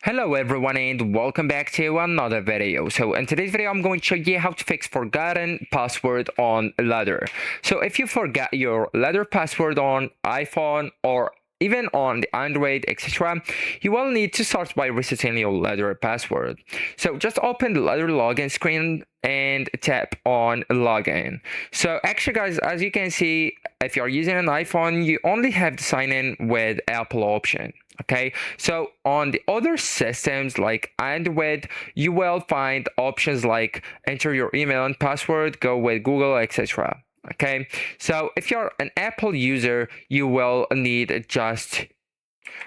Hello everyone and welcome back to another video. So in today's video I'm going to show you how to fix forgotten password on Ladder. So if you forgot your Ladder password on iPhone or even on the Android, etc., you will need to start by resetting your Ladder password. So just open the Ladder login screen and tap on login. So actually guys, as you can see, if you're using an iPhone, you only have to sign in with Apple option. Okay, so on the other systems like Android, you will find options like enter your email and password, go with Google, etc. Okay, so if you're an Apple user, you will need just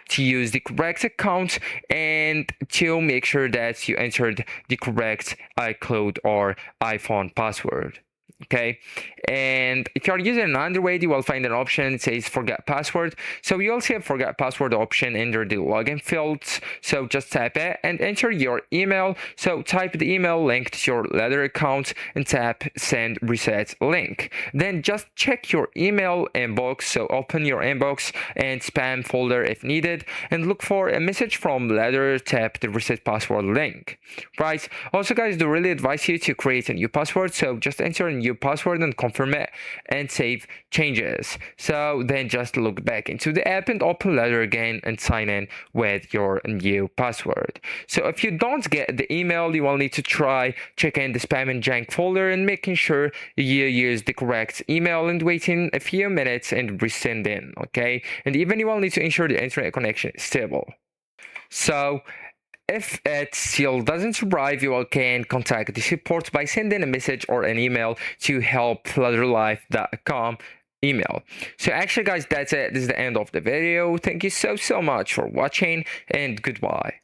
to use the correct account and to make sure that you entered the correct iCloud or iPhone password. Okay, and if you're using an Android, you will find an option that says forget password. So you will see a forget password option under the login fields. So just tap it and enter your email. So type the email linked to your Ladder account and tap send reset link. Then just check your email inbox. So open your inbox and spam folder if needed and look for a message from Ladder. Tap the reset password link. Right. Also guys, do really advise you to create a new password. So just enter a new password and confirm it and save changes. So then just log back into the app and open Ladder again and sign in with your new password. So if you don't get the email, you will need to try checking the spam and junk folder and making sure you use the correct email and waiting a few minutes and resending. Okay, and even you will need to ensure the internet connection is stable. So if it still doesn't arrive, you can contact the support by sending a message or an email to help.ladderlife.com email. So actually guys, that's it. This is the end of the video. Thank you so much for watching and goodbye.